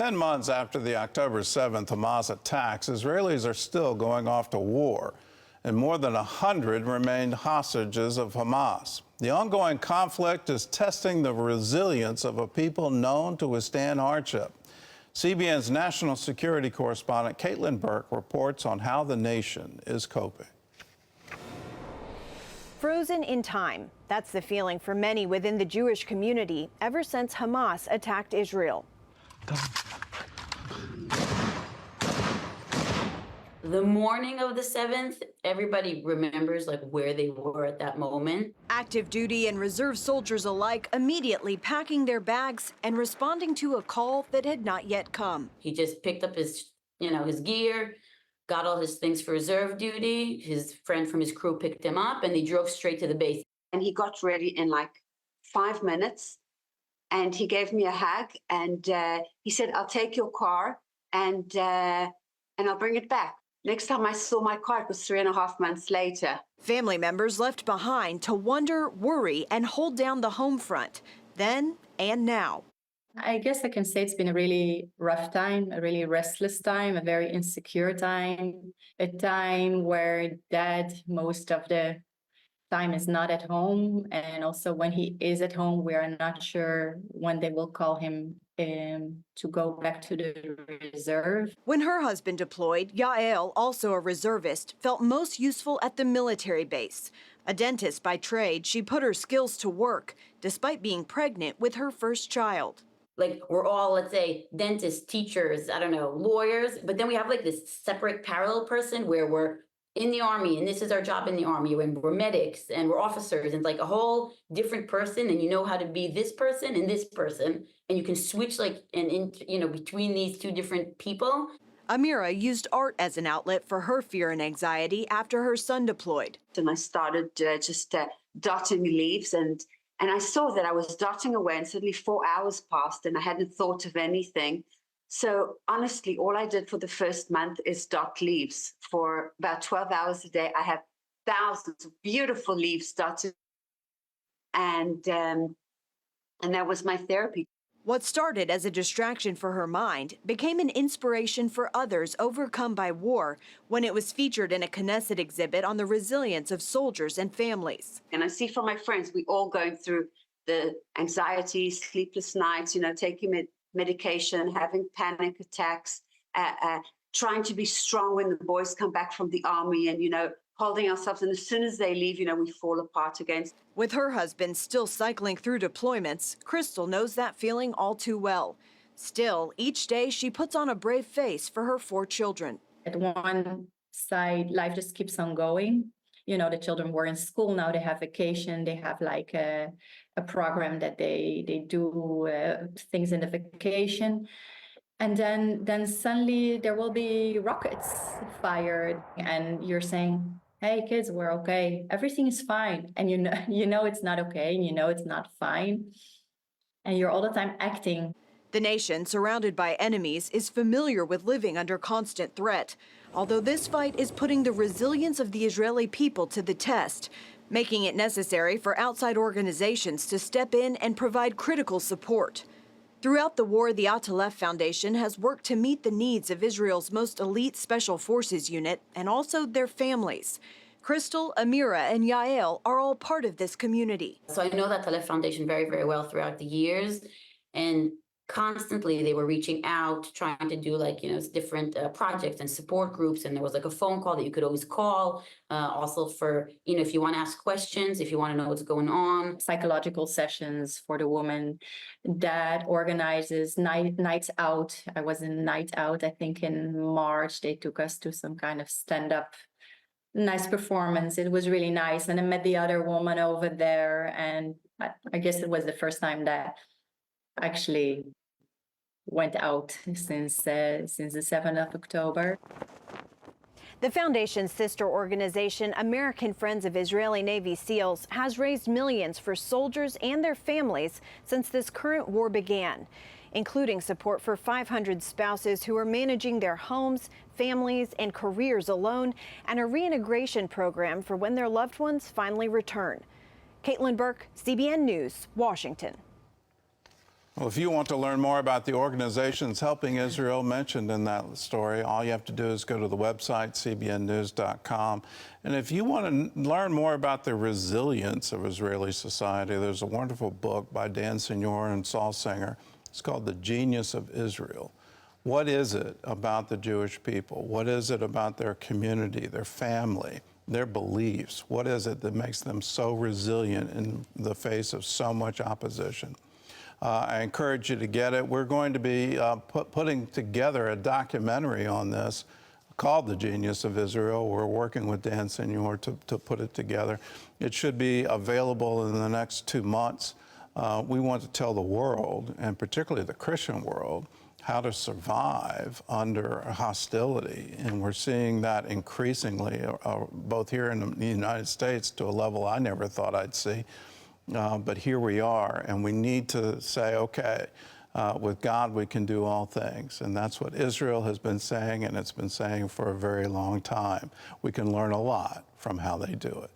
10 months after the October 7th Hamas attacks, Israelis are still going off to war, and more than 100 remain hostages of Hamas. The ongoing conflict is testing the resilience of a people known to withstand hardship. CBN's national security correspondent Caitlin Burke reports on how the nation is coping. Frozen in time. That's the feeling for many within the Jewish community ever since Hamas attacked Israel. The morning of the 7th, everybody remembers like where they were at that moment. Active duty and reserve soldiers alike immediately packing their bags and responding to a call that had not yet come. He just picked up his, his gear, got all his things for reserve duty. His friend from his crew picked him up and they drove straight to the base. And he got ready in like 5 minutes and he gave me a hug and he said, "I'll take your car and I'll bring it back." Next time I saw my car, it was 3.5 months later. Family members left behind to wonder, worry, and hold down the home front, then and now. I guess I can say it's been a really rough time, a really restless time, a very insecure time, a time where Dad most of the time is not at home. And also when he is at home, we are not sure when they will call him to go back to the reserve. When her husband deployed, Yael, also a reservist, felt most useful at the military base. A dentist by trade, she put her skills to work, despite being pregnant with her first child. Like we're all, let's say, dentists, teachers, I don't know, lawyers, but then we have like this separate parallel person where we're in the Army, and this is our job in the Army, and we're medics and we're officers, and like a whole different person, and you know how to be this person and this person, and you can switch like between these two different people. Amira used art as an outlet for her fear and anxiety after her son deployed. And I started just dotting leaves, and I saw that I was dotting away, and suddenly 4 hours passed, and I hadn't thought of anything. So honestly, all I did for the first month is dot leaves. For about 12 hours a day, I have thousands of beautiful leaves dotted, and that was my therapy. What started as a distraction for her mind became an inspiration for others overcome by war when it was featured in a Knesset exhibit on the resilience of soldiers and families. And I see from my friends, we all going through the anxiety, sleepless nights, taking medication, having panic attacks, trying to be strong when the boys come back from the Army and, holding ourselves. And as soon as they leave, we fall apart again. With her husband still cycling through deployments, Crystal knows that feeling all too well. Still, each day she puts on a brave face for her 4 children. At one side, life just keeps on going. The children were in school, now they have vacation, they have like a program that they do things in the vacation. And then suddenly there will be rockets fired and you're saying, "Hey kids, we're okay. Everything is fine." And you know it's not okay and it's not fine. And you're all the time acting. The nation, surrounded by enemies, is familiar with living under constant threat. Although this fight is putting the resilience of the Israeli people to the test, making it necessary for outside organizations to step in and provide critical support. Throughout the war, the Atalef Foundation has worked to meet the needs of Israel's most elite Special Forces unit and also their families. Crystal, Amira, and Yael are all part of this community. So I know that Atalef Foundation very, very well throughout the years, and constantly they were reaching out, trying to do different projects and support groups. And there was like a phone call that you could always call. Also for, if you want to ask questions, if you want to know what's going on. Psychological sessions for the woman. Dad organizes nights out. I was in night out, I think in March. They took us to some kind of stand-up, nice performance. It was really nice. And I met the other woman over there. And I guess it was the first time that actually went out since the 7th of October. The foundation's sister organization, American Friends of Israeli Navy SEALs, has raised millions for soldiers and their families since this current war began, including support for 500 spouses who are managing their homes, families, and careers alone, and a reintegration program for when their loved ones finally return. Caitlin Burke, CBN News, Washington. Well, if you want to learn more about the organizations helping Israel mentioned in that story, all you have to do is go to the website, cbnnews.com. And if you want to learn more about the resilience of Israeli society, there's a wonderful book by Dan Signor and Saul Singer. It's called The Genius of Israel. What is it about the Jewish people? What is it about their community, their family, their beliefs? What is it that makes them so resilient in the face of so much opposition? I encourage you to get it. We're going to be putting together a documentary on this called The Genius of Israel. We're working with Dan Signor to put it together. It should be available in the next 2 months. We want to tell the world, and particularly the Christian world, how to survive under hostility. And we're seeing that increasingly, both here in the United States to a level I never thought I'd see. But here we are, and we need to say, okay, with God we can do all things. And that's what Israel has been saying, and it's been saying for a very long time. We can learn a lot from how they do it.